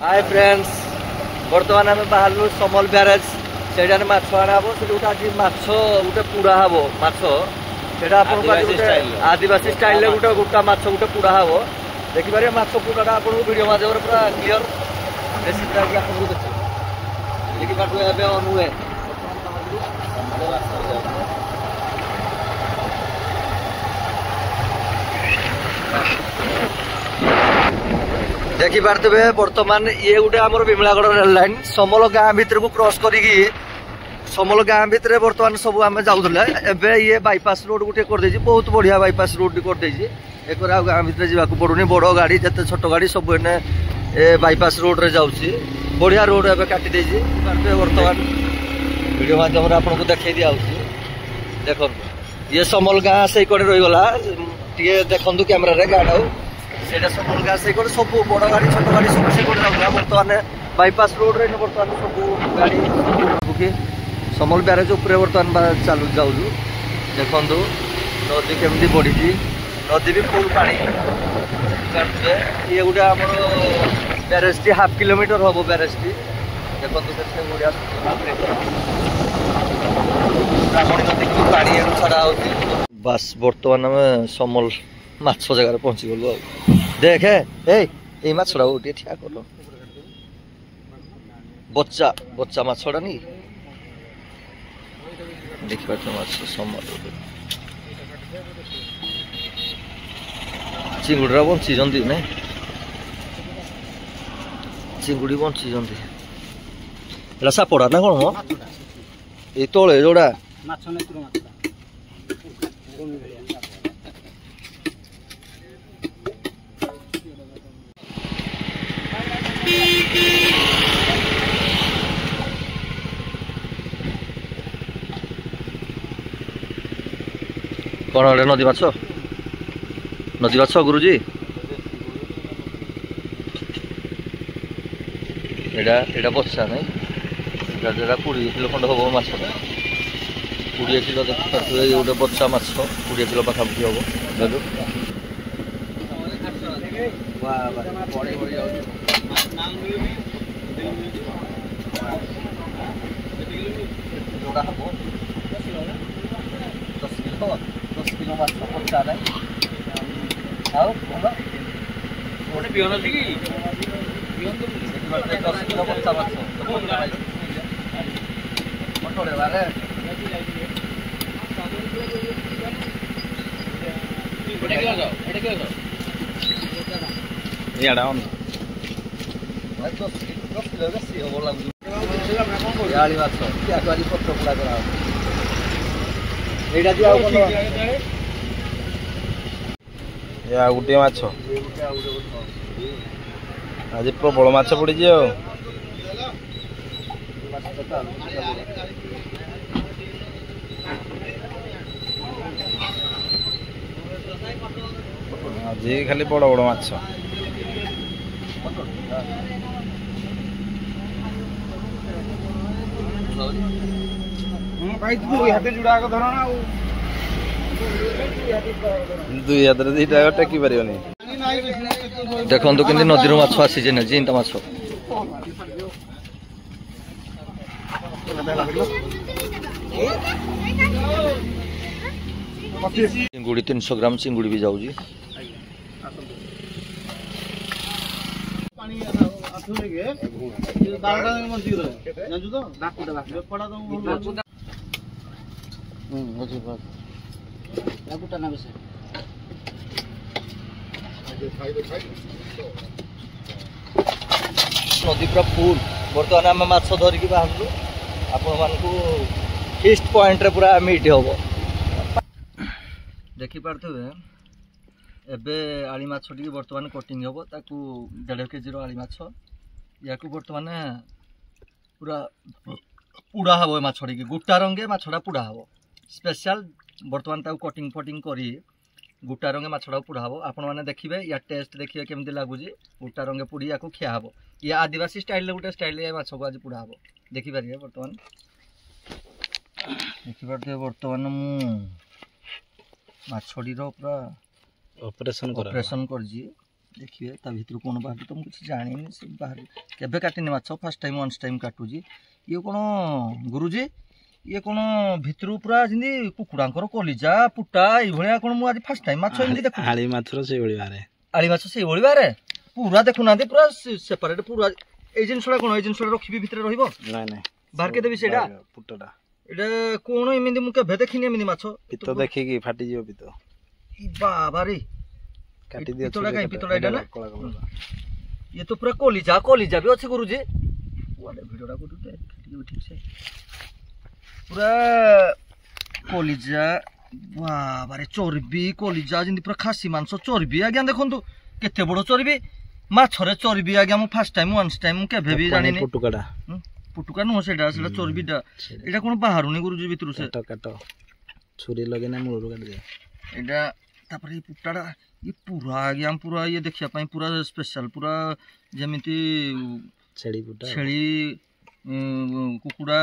Hi friends बर्तमान आम बाहर समल ब्यारेज से माछ आना से गोटे आज माछ गोटे पुड़ा हम माछ से आदिवासी स्टाइल गोटे गोटा माछ गोटे पुड़ा हम देखिपारे माछ पुड़ाटा आप वीडियो माध्यम पूरा क्लीयर रेसिपीटा आपको देखिए अनुए देखी पारे बर्तमान ये गोटे आम विमलागढ़ रेल लाइन समल गाँ भितर को क्रॉस करी समल गाँ भितर बर्तमान सब आम जाऊला एबे ये बाईपास रोड गोटे कर बहुत बढ़िया बाईपास रोड कर एक गाँ भितर जावाक पड़ूनी बड़ गाड़ी जिते छोट गाड़ी सब एने बाईपास रोड रे जाऊँगी बढ़िया रोड एवं काटी बर्तमान वीडियो माध्यम आपको देखा दिया देख ये समल गाँ से कड़े रहीगला टे देखु कैमेरा गाड़ा से समल गाँ से सब बड़ गाड़ी छोट गाड़ी सब से बर्तमान बाईपास रोड रे बर्तमान सब गाड़ी समल ब्यारेज उपर बर्तमान चालू जाऊ देखु नदी केमती बढ़ी नदी भी फुल पानी ये गोटे आम ब्यारेज टी हाफ किलोमीटर हम ब्यारेज टी देखो बढ़िया ब्राह्मणी नदी की पानी छड़ा हो बस बर्तमान आम समल माछ जगार पहुँची गलु देखे ए माछड़ा गोटे ठिया कल बच्चा बच्चा माछड़ा नहीं देखिए समल चिंगुड़ा बंची ना चिंगुड़ी बंची एटा सापड़ा ना कौन ये तले जोड़ा कौन गोटे नदी माछ गुरुजी एटा बच्चा नहीं 20 किलो खंड हम माछ 20 किलो देखिए ये गोटे बच्चा माछ 20 किलो पाखापाखि हम दस किलो माछ बच्चा नहीं गोटे बिहन अच्छी कि 10 किलो बच्चा माछ गोटे माछ आज प्रबल माछ पड़ी आज खाली बड़ बड़ माछ दुई हाथ दीटा टेकी पार देखो कि नदी माछ आसी जींता माछ चिंगुड़ी 300 ग्राम चिंगुड़ी भी जाऊँगी नदी पूरा फुल बर्तमान आम माछ धरिकी बाहर आपण फीस्ट पॉइंट रे पूरा मीट हम देखी पारे एबे आली माछ टी बर्तमान कटिंग हम ताकू 1.5 केजी आली माछ या बर्तमान पूरा पुड़ा हम माछ टी गोटा रंगे माछटा पुड़ा हम स्पेशल बर्तमान ताकू कटिंग फटिंग करी गोटा रंगे माछटा पुड़ा हम आपण मैंने देखिए या टेस्ट देखिए केमती लगुच गोटा रंगे पुड़ी या खिया हम ये आदिवासी स्टाइल गोटे स्टाइल माछ को आज पुड़ा हम देखिपारे बर्तमान देखिपारे बर्तमान मु माछड़ी पूरा ऑपरेशन कर देखिए ता भीतर कौन बाहर तो कुछ जानी से बाहर केबे काटिनी माछ फर्स्ट टाइम वंस टाइम काटुजी ये कौन गुरुजी ये कौन भीतर पूरा जिंदी कुकुड़ांकर कलिजा पुटा ए भलिया कौन मु आज फर्स्ट टाइम माछ एंदी देखु आली माछर से बळी बारे आली माछ से बळी बारे पूरा देखु ना पूरा सेपरेट पूरा ए जिनसडा कोन ए जिनसडा रखिबी भीतर रहिबो नै नै बाहर के देबी सेडा पुटटा एडा कोन एमिंदी मु केबे देखिनी एमिंदी माछ पितो देखि की फाटी जियो पितो ई बाबा रे काटी दियो पितोड़ा काई पितोड़ा एडा ना कोला कोला ये तो पूरा कलिजा भी अच्छे गुरुजी वाले वीडियोटा को दे ठीक से पूरा कलिजा वाह बारे चर्बी कलिजा जिंदी पूरा खासी मांस चर्बी आज्ञा देखंतु केते बड़ चर्बी माछरे चर्बी आज्ञा मु फर्स्ट टाइम वंस टाइम केबे भी जानि नि पुटुका नो सेडा चर्बीटा एटा कोन बाहरुनी गुरुजी भितरु से काट छुरी लगे ना मुळु काट दे एटा तापर ये पुटाड़ा ये पूरा आज्ञा पूरा ये देखिया पाई पूरा स्पेशल पूरा जेमिति छेली कुकुड़ा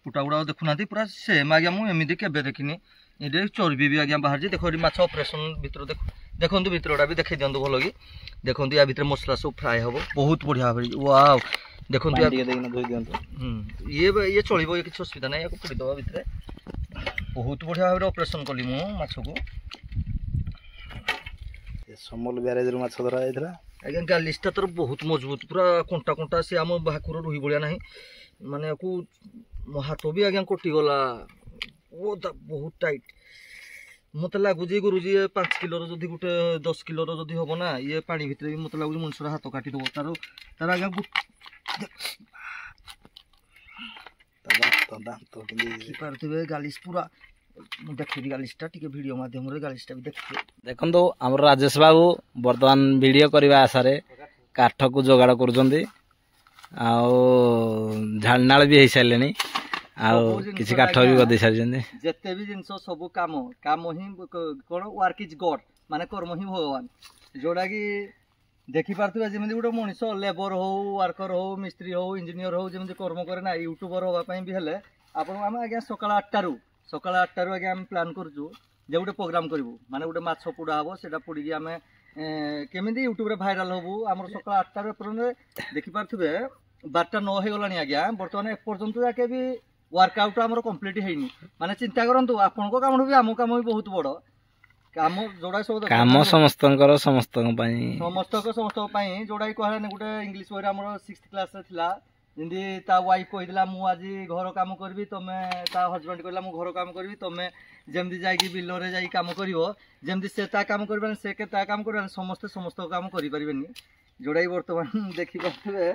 पुटा गुड़ा देखुना पूरा सेम आज्ञा मु एमिति केबे देखिनी ये चर्बी भी आज्ञा बाहर देखो माछ ऑपरेशन भीतर देखो भीतरटा भी देखै दियंतु भलो कि देखो या भीतर मसला सब फ्राई हबो बहुत बढ़िया भाई वाओ देखो ये चलिबो ये किछ असुविधा नै याको पुडी दबा भीतर बहुत बढ़िया भाबरे ऑपरेशन कली मु माछ को समल ब्यारेज रो माछ धरा आइथरा आज्ञा गालिस्टा तर बहुत मजबूत पूरा कोंटा कोंटा से आम भाकुर रुही बलिया नहीं माने को हाथ भी आज्ञा कटि गला वो बहुत टाइट मत लगुच गुरुजी 5 किलो जदि गोटे 10 किलो जदि हम ना ये पानी भितर भी मत लगुच मनुष्य हाथ काटिदेव तार आज्ञा पारे गालिश पूरा देखी गालिशटा टिके वीडियो माध्यम रे गालिशटा भी देखिए देखंतो हमर राजेश बाबू वर्तमान वीडियो करबा आशा रे काठ को जोगाड़ करूछंती आ झालनाल भी हे सालेनी आ किछि काठ भी गदे सारजंती जते भी जिंस सब काम ही कोन वर्क इज गॉड माने कर्म ही भगवान जोड़ा कि देखि पारथबा जेमि गोटे मनीष लेबर हो वर्कर हो मिस्त्री हो इंजीनियर हो जेमि कर्म करे ना यूट्यूबर होबा पई भी हेले आपण हम आज्ञा सकाळ 8 रु आज्ञा हम प्लान करजु जे गोटे प्रोग्राम करिवु माने गोटे माछ पुडा हबो सेटा पुडी आमे केमिति यूट्यूब रे भाइराल होबु हमर सकाळ 8 रु एपरने देखि पारथबे 12टा 9 हे गलानी आज्ञा वर्तमान एक पर्यंत जाके भी वर्कआउट हमर कंप्लीट हेइनी माने चिंता करंतु आपन को काम भी हम काम भी बहुत बड़ काम जोड़ा सब काम समस्तंकर समस्तक पई जोड़ा कहला ने गोटे इंग्लिश बही हमर 6th क्लास रे थिला जिंदी ता वाइफ कहिदिला मु आज घर काम करबी तमे ता हस्बैंड कहला मु घर काम करबी तमे जेमदी जाई बिलो रे जाई काम करिवो जेमदी से ता काम करबन से के ता काम करबन समस्त काम करि परिबेनी जोड़ाई वर्तमान देखि पाथबे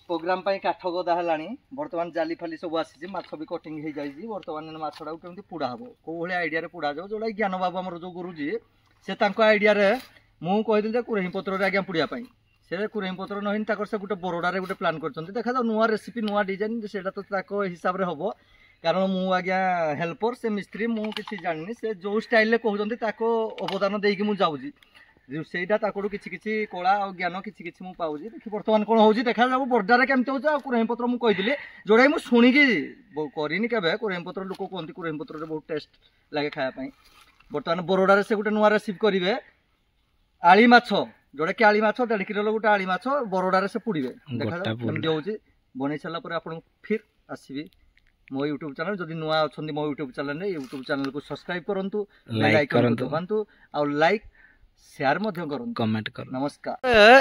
प्रोग्राम पई काठ गदा हलानी वर्तमान जाली फाली सब आसी माछ भी कटिंग हो जाई वर्तमान माछडा केमती पुडा हबो को भले आइडिया रे पुडा जाओ जोड़ा ज्ञान बाबू हमर जो गुरुजी से तांको आइडिया रे मु कहि दिल कुरही पत्र रे आज्ञा पुडिया पई से कुरही पत्र नहिन ताकर से गोटे बरोडा रे गोटे प्लान करचंती देखा जाओ नुवा रेसिपी नुवा डिजाइन सेटा तो ताको हिसाब रे हबो कारण मु आज्ञा हेल्पर से मिस्त्री मु किछि जाननी से जो स्टाइल ले कहउचंती ताको अवदान देई कि मु जाउजी सेटा ताकड़ू किछि कला और ज्ञान किछि मु पाउजी देखि वर्तमान कोन होउजी देखा जाबो बर्डारे केमते होछ आ कुरही पत्र मु कहिदिले जोड़ाई मु सुनिकी करिनी केबे कुरही पत्र लोक कोंती कुरही पत्र रे बहुत टेस्ट लागे खाया पई वर्तमान बरोडा रे से गोटे नुवा रेसिपी करिवे आली माछ जोड़े कि आली माछ 1.5 किलो गोटे आली माछ बरोडा रे से पुडिवे देखा जाबो केमते होउजी बनै छला पर आपन फिर आसीबी मो यूट्यूब चैनल जदि नुवा अछंदी मो यूट्यूब चैनल को सब्सक्राइब करंतु लाइक करंतु बंतु आ लाइक शेयर मध्य करन कमेंट कर नमस्कार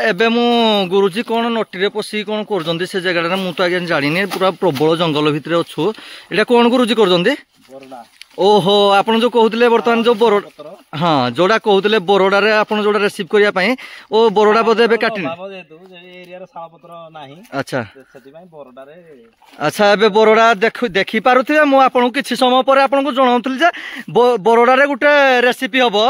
एबे मु गुरुजी कोन नोटी रे पसी कोन करजंदी से जगह मु तो आगे जानिनी पूरा प्रबल जंगल भितर अछु एटा कोन गुरुजी करजंदी बरोडा ओहो आपण जो कहउतले वर्तमान जो बरोडा हां जोडा कहउतले बरोडा रे आपण जोडा रिसीव करिया पई ओ बरोडा बदे एबे काटिनी बाबा जेतु जे एरिया रे साळपत्र नाही अच्छा सेति पई बरोडा रे अच्छा एबे बरोडा देखि पारुथिबे मु आपण किछि समय पर आपण को जणाउतली जे बरोडा रे गुटे रेसिपी हबो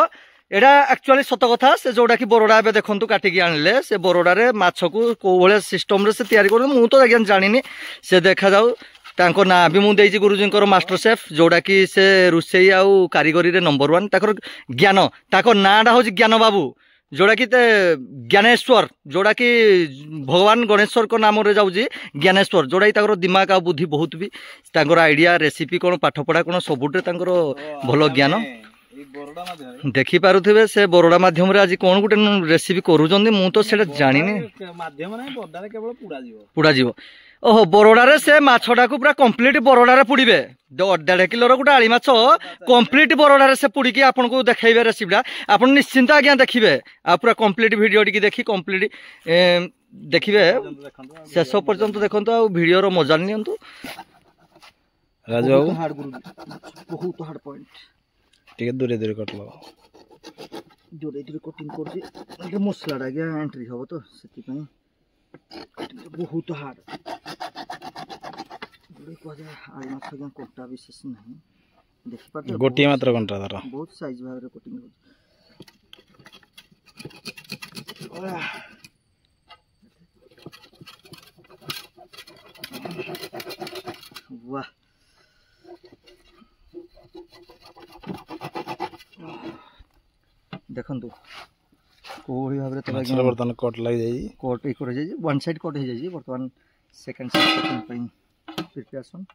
एडा एक्चुअली सत कथा से जोड़ा कि बरोडा एबे देखंतु काटिकी आनले से बरोडा रे माछ को को भले सिस्टम रे से तयारी कर मु तो आज्ञा जानिनी से देखा जाऊ तांको ना भी मु देजी गुरुजींकर मास्टर शेफ जोड़ा कि से रुसेई आउ कारीगरी रे नंबर 1 ताकर ज्ञान ताको नाडा हो ज्ञान बाबू जोड़ा कि ज्ञानेश्वर जोड़ा कि भगवान गणेश्वर को नाम रे जाउजी ज्ञानेश्वर जोड़ा ताकर दिमाग आ बुद्धि बहुत भी ताकर आइडिया रेसिपी कोन पाठ पढ़ा कोन सबुटे ताकर भलो ज्ञान देखि पारुथिबे से बरोडा माध्यम रे आज कोन गुटे रेसिपी करूजंदी मु तो सेटा जानिनी माध्यम नै बरोडा केवल पुडा जीवो ओहो बरोडा रे से माछटा को पूरा कंप्लीट बरोडा रे पुडीबे 1.5 किलो रो गुटे आली माछ कंप्लीट बरोडा रे से पुडी की आपन को देखाइबे रेसिपीटा आपन निश्चिंत आज्ञा देखिबे आ पूरा कंप्लीट वीडियो टी देखि कंप्लीट देखिबे शेष पर्यंत देखंतु आ वीडियो रो मजा नियंतु राजू बाबू हार्ड गुरु बहुत हार्ड पॉइंट टिके दूरे दूरे कटलो जोरे दूरे कटिंग करछि ए मसला रा गया एंट्री हबो तो सेति पई बहुत हार्ड जोरे को जा आल माछ गया कोटा विशेष नहीं देखि पाते गोटी मात्र घंटा धर बहुत साइज भाव रे कटिंग हो वाह देखंतु कोड़ी भाबरे तो बर्तन कट लग जाई कट एक कर जाई वन साइड कट हो जाई बर्तमान सेकंड साइड कटिंग पई प्रिपरेशन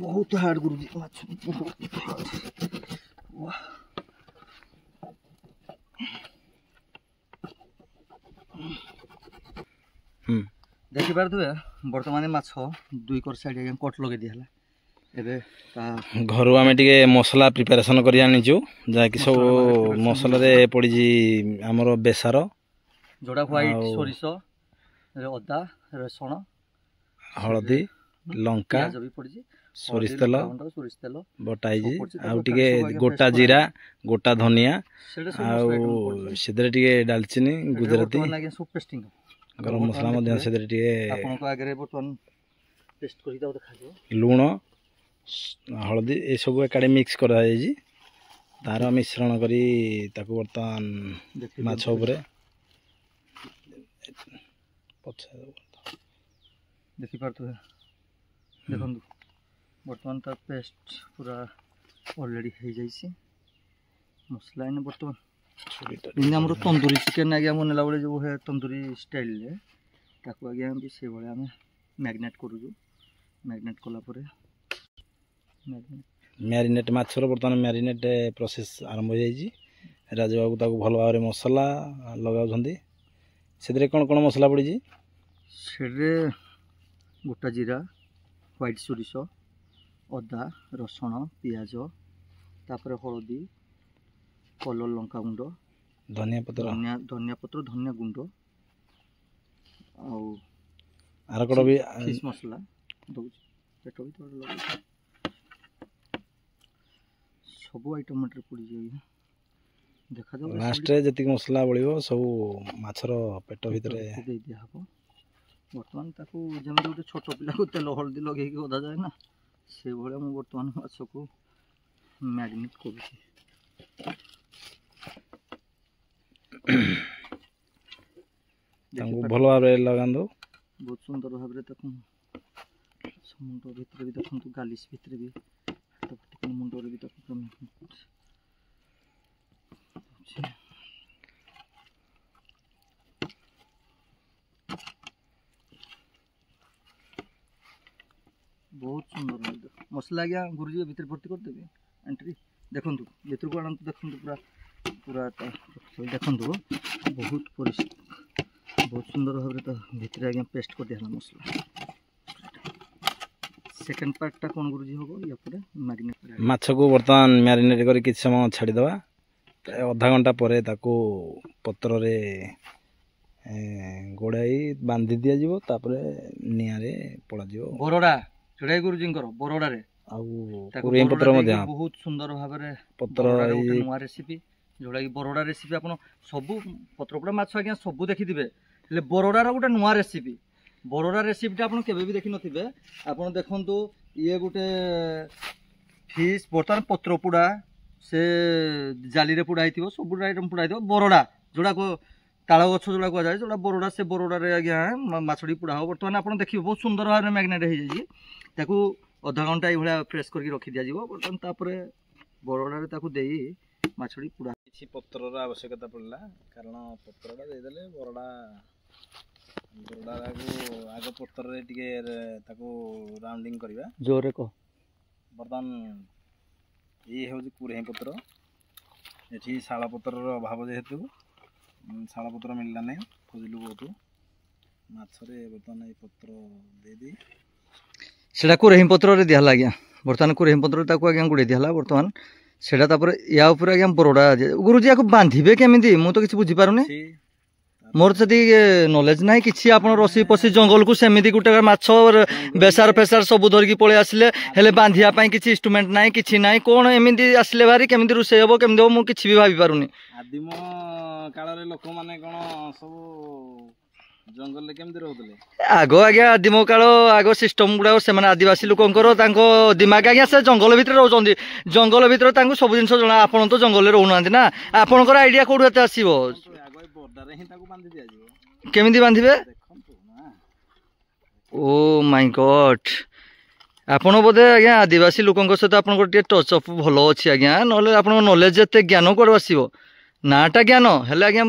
बहुत हार्ड गुरुजी माछ बहुत हार्ड वाह देखि पारथुबे वर्तमान माछ दुई कर साइड कट लगे दिहला एबे ता घरु आमे टिके मसला प्रिपरेशन करि आनिचु जा कि सब मसला रे पड़ी जी हमरो बेसार जोडा व्हाइट सोरिसो अदा रसुण हळदी लंका जो भी पड़ी जी सोरिस तेल बटाई जी आ टिके गोटा जीरा गोटा धनिया आ सेदरे टिके दालचीनी गुजराती लागे सब पेस्टिंग गरम मसला मध्य सेदरे टिके आपन को आगे बर्तन पेस्ट करि दाउ देखा जो लूण हळदी ए सब एकाडे मिक्स करा जाय जी तार मिश्रण करी ताको बर्तन माछ ऊपर पछा देखि पारथु देखंतु बर्तमान तार पेस्ट पूरा ऑलरेडी हो जाइए मसला इन बर्तमान इन हमरो तंदूरी चिकन आगे बनेला बेले जो है तंदूरी स्टाइल रे ताको आगे हम भी से भले हम मैग्नेट करू मैग्नेट कला परे मैरिनेट माछर बर्तमान मैरिनेट प्रोसेस आरंभ हो जाइए राजू बाबू ताको भल भाव मसला लगाउछंदी सेदरे कोन कोन मसला पड़ी जी सेरे गोटा जीरा व्हाइट सोरिस अदा रसुण पियाज तापर हलदी कलर लंका गुंड धनिया पत्र धनिया गुंड आर कोड भी फिश मसला दउछ पेटो भी थोड़ा लगे सब आइटम मटर पड़ी जाई देखा जाऊ लास्ट रे जति मसला बळियो सब माछर पेट भीतर दे दिया हबो वर्तमान ताकू जमे गोटे छोट पिला को तेल हल्दी लगे के ओदा जाए ना से भले मु वर्तमान माछ को मैग्नेट करूची तांको भलो भाबरे लगांदो बहुत सुंदर भाबरे ताकू समुद्र भीतर भी देखंतु गालिस भीतर भी तो मुंडो रे भी ताकू बहुत सुंदर मसला गया गुरुजी भीतर भर्ती कर देबे एंट्री देखंतु भीतर को आनंद देखंतु पूरा पूरा देखंतु बहुत बहुत सुंदर भाबरे तो भीतर आगे पेस्ट कर देला मसला सेकंड पार्ट ता कोन गुरुजी होबो या पूरा मैग्नेट माछ को वर्तमान मैरिनेट करी किछ समय छाडी दवा आधा घंटा परे ताको पत्र रे गोड़ाई बांधी दिया जीवो तापरे निया रे पड़ा जीवो बरोडा चढ़ाई गुरुजी बरोडा रे पुरी पत्र मध्य बहुत सुंदर भाबरे पत्र नुआ रेसिपी जोड़ा कि बरोडा रेसिपी आपन सबु पत्रपोड़ा माछ आज्ञा सबु देखि दिबे ले बरोडा रो गुटे नुआ रेसिपी बरोडा रेसिपीटा आपन केबे भी देखि नथिबे आपन देखंतु ये गुटे फिश बर्तमान पत्रपोड़ा से जाली रे पुड़ा हिथिबो सबु आइटम पुड़ा हिथिबो बरोडा जोड़ा को ताଳ ଗଛ जोड़ा को जाय जोड़ा बरोडा से बरोडा रे आज्ञा माछडी पुड़ा हो बर्तमान आपन देखिबो बहुत सुंदर भाबरे मैग्नेट हे जाई ताकू आधा घंटा ये फ्रेश करके रखी दिया बर्तमान तापर बरोडा रे ताकू देई माछडी पुड़ा କିଛି ପତ୍ରର ଆବଶ୍ୟକତା ପଡ଼ିଲା କାରଣ ପତ୍ରଟା ଦେଇଦେଲେ ବରଡ଼ାକୁ ଆଗ ପତ୍ରରେ ଟିକେ ତାକୁ ରାଉଣ୍ଡିଂ କରିବା ଜୋରରେ କହ। ବର୍ତ୍ତମାନ ଇଏ ହେଉଛି କୁରେହିଁ ପତ୍ର। ଏଠି ଶାଳ ପତ୍ରର ଅଭାବ ଯେହେତୁ ଶାଳ ପତ୍ର ମିଳିଲା ନାହିଁ, ଖୋଜିଲୁ ବହୁତ। ମାଛରେ ବର୍ତ୍ତମାନ ଏଇ ପତ୍ର ଦେଇଦେଇ ସେଟା କୁରେହିଁ ପତ୍ରରେ ଦିଆହେଲା ଆଜ୍ଞା। ବର୍ତ୍ତମାନ କୁରେହିଁ ପତ୍ରରେ ତାକୁ ଆଜ୍ଞା ଗୁଡ଼େଇ ଦିଆହେଲା। ବର୍ତ୍ତମାନ ସେଟା ତାପରେ ୟା ଉପରେ ଆଜ୍ଞା ବରଡ଼ା। ଗୁରୁଜୀ ୟାକୁ ବାନ୍ଧିବେ କେମିତି? ମୁଁ ତ କିଛି ବୁଝିପାରୁନି, ମୋର ସେଠି ନଲେଜ ନାହିଁ କିଛି। ଆପଣ ରସି ପଶି ଜଙ୍ଗଲକୁ ସେମିତି ଗୋଟେ ମାଛ ବେସାର ଫେସାର ସବୁ ଧରିକି ପଳେଇ ଆସିଲେ, ହେଲେ ବାନ୍ଧିବା ପାଇଁ କିଛି ଇନଷ୍ଟ୍ରୁମେଣ୍ଟ ନାହିଁ, କିଛି ନାହିଁ। କଣ ଏମିତି ଆସିଲେ ଭାରି କେମିତି ରୋଷେଇ ହବ, କେମିତି ହବ, ମୁଁ କିଛି ବି ଭାବି ପାରୁନି। ଆଦିମ କାଳରେ ଲୋକମାନେ କଣ ସବୁ ଜଙ୍ଗଲରେ କେମିତି ରହୁଥିଲେ? ଆଗ ଆଜ୍ଞା ଆଦିମ କାଳ ଆଗ ସିଷ୍ଟମ ଗୁଡାକ ସେମାନେ ଆଦିବାସୀ ଲୋକଙ୍କର ତାଙ୍କ ଦିମାଗ ଆଜ୍ଞା ସେ ଜଙ୍ଗଲ ଭିତରେ ରହୁଛନ୍ତି। ଜଙ୍ଗଲ ଭିତରେ ତାଙ୍କୁ ସବୁ ଜିନିଷ ଜଣା। ଆପଣ ତ ଜଙ୍ଗଲରେ ରହୁନାହାନ୍ତି ନା, ଆପଣଙ୍କର ଆଇଡିଆ କୋଉଠୁ ଏତେ ଆସିବ? କେମିତି ବାନ୍ଧିବେ? ଓ ମାଇ ଗଡ୍, ଆପଣ ବୋଧେ ଆଜ୍ଞା ଆଦିବାସୀ ଲୋକଙ୍କ ସହିତ ଆପଣଙ୍କର ଟିକେ ଟଚ୍ ଅପ୍ ଭଲ ଅଛି ଆଜ୍ଞା, ନହେଲେ ଆପଣଙ୍କ ନଲେଜ ଏତେ ଜ୍ଞାନ କୁଆଡୁ ଆସିବ? ନାଟା ଜ୍ଞାନ ହେଲେ ଆଜ୍ଞା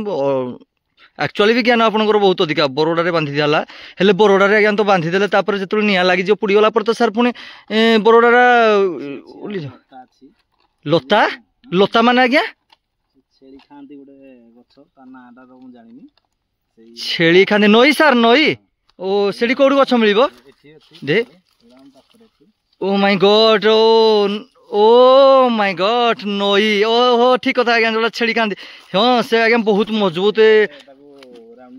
ଆକ୍ଚୁଆଲି ବି ଜ୍ଞାନ ଆପଣଙ୍କର ବହୁତ ଅଧିକା। ବରଡ଼ାରେ ବାନ୍ଧି ଦିଆହେଲା, ହେଲେ ବରଡ଼ାରେ ଆଜ୍ଞା ତ ବାନ୍ଧିଦେଲେ ତାପରେ ଯେତେବେଳେ ନିଆଁ ଲାଗିଯିବ ପୋଡ଼ିଗଲା ପରେ ତ ସାର୍ ପୁଣି ବରଡ଼ାଟା ଲତା ଲତା ମାନେ ଆଜ୍ଞା ଛେଳି ଖାଆନ୍ତି ଗୋଟେ ଗଛ, ତା ନାଁଟା ତ ମୁଁ ଜାଣିନି। ଛେଳି ଖାଆନ୍ତି? ନଈ ସାର୍ ନଈ? ଓ ସେଠି କୋଉଠି ଗଛ ମିଳିବ? ଦେ ଓ ମାଇ ଗଡ୍, ଓ ମାଇ ଗଡ୍, ନଈ। ଓହୋ ଠିକ କଥା ଆଜ୍ଞା, ଯୋଉଟା ଛେଳି ଖାଆନ୍ତି। ହଁ ସେ ଆଜ୍ଞା ବହୁତ ମଜବୁତ।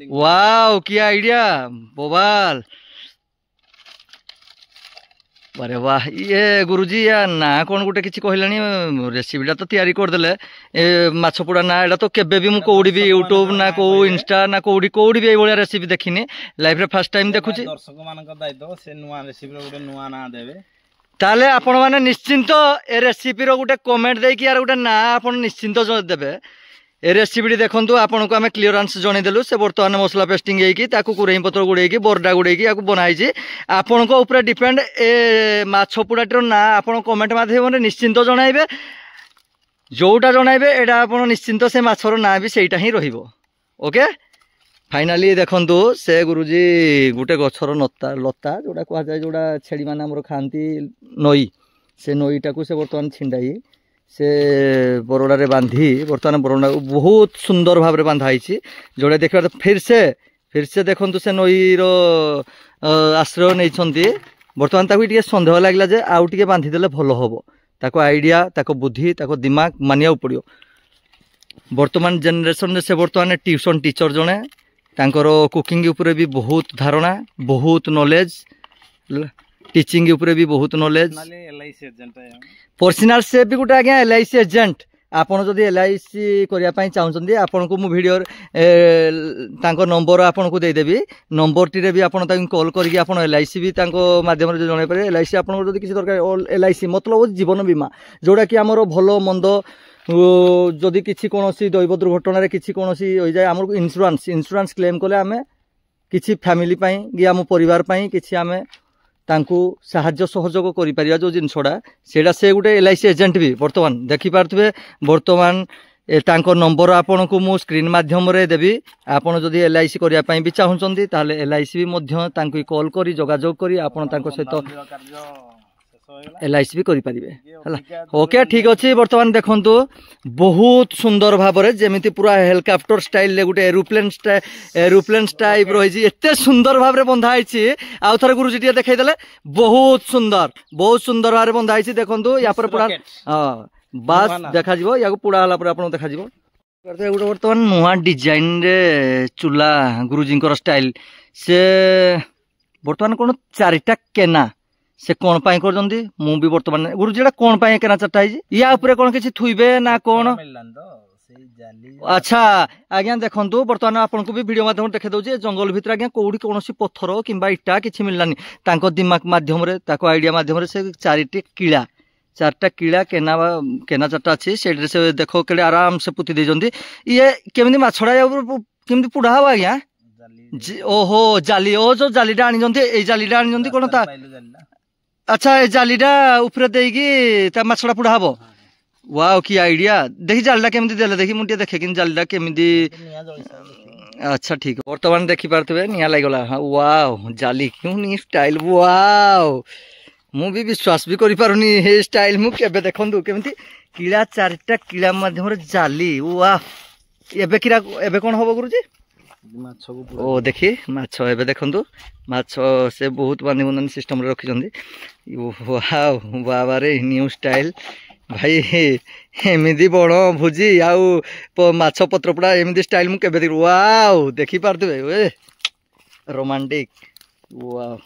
ୱାଓ କି ଆଇଡିଆ, ବୋବାଲ। ଆରେ ବାହ, ଇଏ ଗୁରୁଜୀ ୟା ନା କଣ ଗୋଟେ କିଛି କହିଲାଣି। ରେସିପିଟା ତ ତିଆରି କରିଦେଲେ ଏ ମାଛ ପୋଡ଼ା ନା। ଏଇଟା ତ କେବେ ବି ମୁଁ କୋଉଠି ବି ୟୁଟ୍ୟୁବ ନା କୋଉ ଇନଷ୍ଟା ନା କୋଉଠି ବି ଏଇଭଳିଆ ରେସିପି ଦେଖିନି। ଲାଇଫରେ ଫାର୍ଷ୍ଟ ଟାଇମ ଦେଖୁଛି। ଦର୍ଶକ ମାନଙ୍କ ଦାୟିତ୍ୱ, ସେ ନୂଆ ରେସିପିର ଗୋଟେ ନୂଆ ନାଁ ଦେବେ। ତାହେଲେ ଆପଣ ମାନେ ନିଶ୍ଚିନ୍ତ ଏ ରେସିପିର ଗୋଟେ କମେଣ୍ଟ ଦେଇକି ୟାର ଗୋଟେ ନାଁ ଆପଣ ନିଶ୍ଚିନ୍ତ ଦେବେ। ଏ ରେସିପିଟି ଦେଖନ୍ତୁ, ଆପଣଙ୍କୁ ଆମେ କ୍ଲିୟରାନ୍ସ ଜଣେଇଦେଲୁ। ସେ ବର୍ତ୍ତମାନ ମସଲା ପେଷ୍ଟିଂ ହେଇକି ତାକୁ କୁରେହିଁ ପତ୍ର ଗୁଡ଼େଇକି ବରଡ଼ା ଗୁଡ଼େଇକି ୟାକୁ ବନାହେଇଛି। ଆପଣଙ୍କ ଉପରେ ଡିପେଣ୍ଡ ଏ ମାଛ ପୋଡ଼ାଟିର ନାଁ ଆପଣ କମେଣ୍ଟ ମାଧ୍ୟମରେ ନିଶ୍ଚିନ୍ତ ଜଣାଇବେ। ଯୋଉଟା ଜଣାଇବେ ଏଇଟା ଆପଣ ନିଶ୍ଚିନ୍ତ ସେ ମାଛର ନାଁ ବି ସେଇଟା ହିଁ ରହିବ। ଓକେ, ଫାଇନାଲି ଦେଖନ୍ତୁ ସେ ଗୁରୁଜୀ ଗୋଟେ ଗଛର ଲତା ଯୋଉଟା କୁହାଯାଏ, ଯୋଉଟା ଛେଳି ମାନେ ଆମର ଖାଆନ୍ତି, ନଈ, ସେ ନଈଟାକୁ ସେ ବର୍ତ୍ତମାନ ଛିଣ୍ଡାଇ ସେ ବରଡ଼ାରେ ବାନ୍ଧି ବର୍ତ୍ତମାନ ବରଡ଼ାକୁ ବହୁତ ସୁନ୍ଦର ଭାବରେ ବାନ୍ଧା ହେଇଛି। ଯୋଉଟା ଦେଖିବା ଫିରସେ ଦେଖନ୍ତୁ ସେ ନଈର ଆଶ୍ରୟ ନେଇଛନ୍ତି। ବର୍ତ୍ତମାନ ତାକୁ ଟିକେ ସନ୍ଦେହ ଲାଗିଲା ଯେ ଆଉ ଟିକେ ବାନ୍ଧିଦେଲେ ଭଲ ହବ। ତାକୁ ଆଇଡିଆ, ତାକୁ ବୁଦ୍ଧି, ତାକୁ ଦିମାଗ ମାନିବାକୁ ପଡ଼ିବ। ବର୍ତ୍ତମାନ ଜେନେରେସନରେ ସେ ବର୍ତ୍ତମାନ ଟ୍ୟୁସନ ଟିଚର ଜଣେ। ତାଙ୍କର କୁକିଂ ଉପରେ ବି ବହୁତ ଧାରଣା, ବହୁତ ନଲେଜ, ଟିଚିଂ ଉପରେ ବି ବହୁତ ନଲେଜ। ପର୍ସନାଲ ସେ ବି ଗୋଟେ ଆଜ୍ଞା LIC ଏଜେଣ୍ଟ। ଆପଣ ଯଦି LIC କରିବା ପାଇଁ ଚାହୁଁଛନ୍ତି, ଆପଣଙ୍କୁ ମୁଁ ଭିଡ଼ିଓରେ ତାଙ୍କ ନମ୍ବର ଆପଣଙ୍କୁ ଦେଇଦେବି। ନମ୍ବରଟିରେ ବି ଆପଣ ତାଙ୍କୁ କଲ୍ କରିକି ଆପଣ LIC ବି ତାଙ୍କ ମାଧ୍ୟମରେ ଜଣାଇ ପାରିବେ। LIC ଆପଣଙ୍କର ଯଦି କିଛି ଦରକାର, LIC ମତଲବ ହେଉଛି ଜୀବନ ବୀମା, ଯୋଉଟାକି ଆମର ଭଲ ମନ୍ଦ ଯଦି କିଛି କୌଣସି ଦୈବ ଦୁର୍ଘଟଣାରେ କିଛି କୌଣସି ହୋଇଯାଏ, ଆମକୁ ଇନ୍ସୁରାନ୍ସ କ୍ଲେମ୍ କଲେ ଆମେ କିଛି ଫ୍ୟାମିଲି ପାଇଁ କି ଆମ ପରିବାର ପାଇଁ କିଛି ଆମେ ତାଙ୍କୁ ସାହାଯ୍ୟ ସହଯୋଗ କରିପାରିବା। ଯୋଉ ଜିନିଷଟା ସେଇଟା ସେ ଗୋଟେ LIC ଏଜେଣ୍ଟ ବି। ବର୍ତ୍ତମାନ ଦେଖିପାରୁଥିବେ, ବର୍ତ୍ତମାନ ତାଙ୍କ ନମ୍ବର ଆପଣଙ୍କୁ ମୁଁ ସ୍କ୍ରିନ୍ ମାଧ୍ୟମରେ ଦେବି। ଆପଣ ଯଦି LIC କରିବା ପାଇଁ ବି ଚାହୁଁଛନ୍ତି, ତାହେଲେ LIC ବି ମଧ୍ୟ ତାଙ୍କୁ କଲ୍ କରି ଯୋଗାଯୋଗ କରି ଆପଣ ତାଙ୍କ ସହିତ LIC ବି କରିପାରିବେ ହେଲା। ଓକେ ଠିକ ଅଛି। ବର୍ତ୍ତମାନ ଦେଖନ୍ତୁ ବହୁତ ସୁନ୍ଦର ଭାବରେ ଯେମିତି ପୁରା ହେଲିକପ୍ଟର ଷ୍ଟାଇଲରେ ଗୋଟେ ଏରୋପ୍ଲେନ ଟାଇପ ରହିଛି, ଏତେ ସୁନ୍ଦର ଭାବରେ ବନ୍ଧା ହେଇଛି। ଆଉ ଥରେ ଗୁରୁଜୀ ଟିକେ ଦେଖେଇଦେଲେ। ବହୁତ ସୁନ୍ଦର ଭାବରେ ବନ୍ଧା ହେଇଛି। ଦେଖନ୍ତୁ ୟା ପରେ ପୁରା ବାସ୍ ଦେଖାଯିବ। ୟାକୁ ପୋଡ଼ା ହେଲା ପରେ ଆପଣଙ୍କୁ ଦେଖାଯିବ। ଗୋଟେ ବର୍ତ୍ତମାନ ନୂଆ ଡିଜାଇନରେ ଚୁଲା ଗୁରୁଜୀଙ୍କର ଷ୍ଟାଇଲ। ସେ ବର୍ତ୍ତମାନ କଣ 4ଟା କେନା ସେ କଣ ପାଇଁ କରୁଛନ୍ତି, ମୁଁ ବି ବର୍ତ୍ତମାନ ଗୁରୁଜୀ ଏଟା କଣ ପାଇଁ କେନା 4ଟା ହେଇଛି? ୟା ଉପରେ କଣ କିଛି ଥୁଇବେ ନା କଣ? ଆଚ୍ଛା ଆଜ୍ଞା ଦେଖନ୍ତୁ, ବର୍ତ୍ତମାନ ଆପଣଙ୍କୁ ବି ଭିଡିଓ ମାଧ୍ୟମରେ ଦେଖେଇ ଦଉଛି। ଜଙ୍ଗଲ ଭିତରେ ଆଜ୍ଞା କୋଉଠି କୌଣସି ପଥର କିମ୍ବା ଇଟା କିଛି ମିଳିଲାନି। ତାଙ୍କ ଦିମାଗ ମାଧ୍ୟମରେ, ତାଙ୍କ ଆଇଡିଆ ମାଧ୍ୟମରେ ସେ 4ଟି କିଳା, 4ଟା କିଳା କେନା 4ଟା ଅଛି। ସେଇଥିରେ ସେ ଦେଖ କେଡ଼େ ଆରାମ ସେ ପୋତି ଦେଇଛନ୍ତି। ଇଏ କେମିତି ମାଛଟା କେମିତି ପୋଡ଼ା ହବ ଆଜ୍ଞା? ଓହୋ ଜାଲି, ଯୋଉ ଜାଲିଟା ଆଣିଛନ୍ତି, ଏଇ ଜାଲିଟା ଆଣିଛନ୍ତି କଣ ତା? ଆଚ୍ଛା ଏ ଜାଲିଟା ଉପରେ ଦେଇକି ତା ମାଛଟା ପୋଡ଼ା ହବ। वाओ की आइडिया देखी जालटा केमिति देले देखी मुटिए देखे कि जालटा केमिति अच्छा ठीक है वर्तमान देखि पारथबे निया लागला हां वाओ जाली क्यों नी स्टाइल वाओ मु भी विश्वास भी करि पारुनी हे स्टाइल मु केबे देखंदु केमिति किला चारटा किला माध्यम रे जाली वाह एबे किरा एबे कोन होबो गुरुजी ओ देखी माछ एबे देखंदु माछ से बहुत बांधी बंधन सिस्टम रे रखि जंदी वाओ बाबा रे न्यू स्टाइल भाई एमिदी बड़ भुजी आउ माछ पत्रपड़ा एमिदी स्टाइल मु केबे देखि वाओ देखि पारथबे ए romantic wow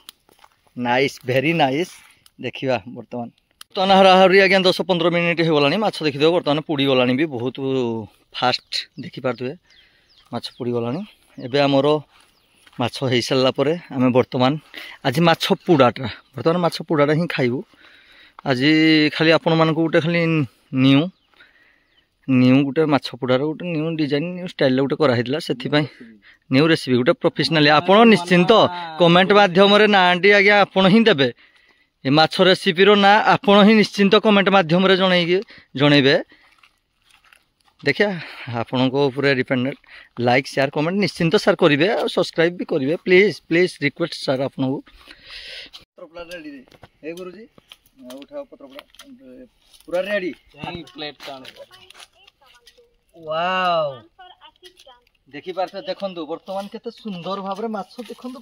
nice very nice देखिबा वर्तमान तन हराहरी आज्ञा 10-15 मिनिट हो गलानी माछ देखि दो वर्तमान पुड़ी गलानी भी बहुत फास्ट देखि पारथबे माछ पुड़ी गलानी एबे हमरो माछ हेइ सल्ला परे हमें वर्तमान आज माछ पुडाटा वर्तमान माछ पुडाटा ही खाइबू आज खाली आपण मानक गोटे खाली न्यू न्यू गोटे माछ पुडार गोटे न्यू डिजाइन न्यू स्टाइल गोटे करा हितला सेथि पई न्यू रेसिपी गोटे प्रोफेशनल आपण निश्चिंत कमेंट माध्यम रे नांडी आज्ञा आपण ही देबे ए माछ रेसिपी रो ना आपण ही निश्चिंत कमेंट माध्यम रे जणैबे देखिया आपण को पूरा डिपेंडेंट लाइक शेयर कमेंट निश्चिंत सर करिवे और सब्सक्राइब भी करिवे प्लीज प्लीज रिक्वेस्ट सर आपण को पत्रपड़ा रेडी रे ए गुरुजी उठाओ पत्रपड़ा पूरा रेडी प्लेट टाण वाओ देखि पारथे देखंदु वर्तमान केते सुंदर भाबरे माछ देखंदु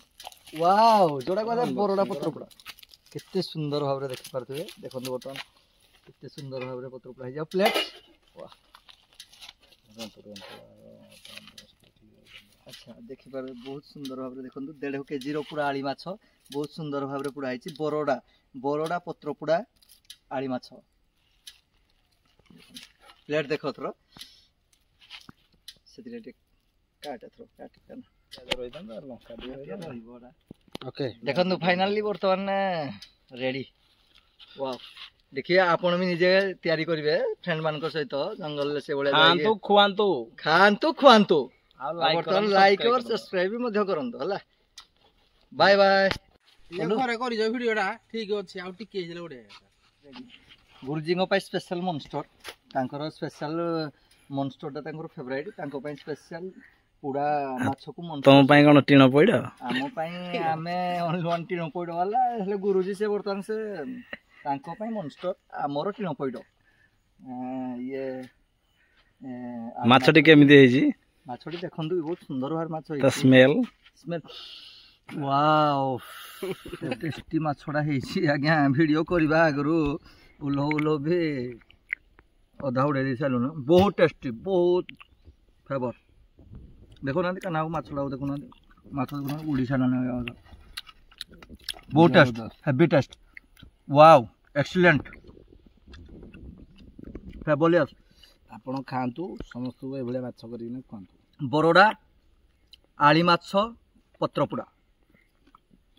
वाओ जोडा गले बरोडा पत्रपड़ा केते सुंदर भाबरे देखि पारथे देखंदु वर्तमान केते सुंदर भाबरे पत्रपड़ा हिजा प्लेट वाह अच्छा देखि पारे बहुत सुंदर भाबरे देखंदु 1.5 केजी रो पूरा आली माछ बहुत सुंदर भाबरे पुडा हिची बरोडा बरोडा पत्रपड़ा आली माछ प्लेट देखो थरो सेतिले काट थरो काट कना रोइदन और लंका दियो ओके देखंदु फाइनली वर्तमान रेडी वाओ देखिए आपण भी निजे तैयारी करिवे फ्रेंड मान को सहित जंगल से बळे खांतु खुआंतु खांतु खुआंतु और लाइक और सब्सक्राइब भी मध्य करंतु हला बाय बाय ये करे करि जो वीडियोटा ठीक अछि आ टिके हेले ओडे गुरुजी को पाई स्पेशल मॉन्स्टर तांकर स्पेशल मॉन्स्टरटा तांकर फेवरेट तांको पाई स्पेशल पूरा माछ को मॉन्स्टर तम पाई कोन टीनो पइडा आमो पाई आमे ओनली वन टीनो पइड वाला हेले गुरुजी से वर्तमान से तांको पाई मॉन्स्टर आमरो टीनो पइड ये माछटी केमिति हेजी माछटी देखंदु बहुत सुंदर भार माछ त स्मेल स्मेल वाओ टेस्टी माछड़ा हेची आज्ञा वीडियो करबा आगरु उलो उलो भी अधा उड़े दे सालु न बहुत टेस्टी बहुत फेवर देखो ना कना माछड़ा देखो ना माछ देखो उड़ीसा ना बहुत taste heavy taste wow excellent fabulous आपण खांतु समस्त को एभले माछ करिने खांतु बरोडा आली माछ पत्रपुड़ा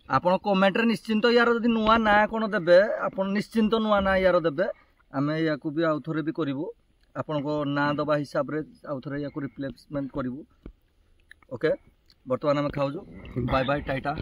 आपण कमेंट रे निश्चिंत यार जदि नुआ ना कोन देबे आपण निश्चिंत नुआ ना यार देबे आमे याकू भी आउथरे भी करिवु आपण को ना दबा हिसाब रे आउथरे याकू रिप्लेसमेंट करिवु ओके वर्तमान हम खाउजु बाय बाय टाटा।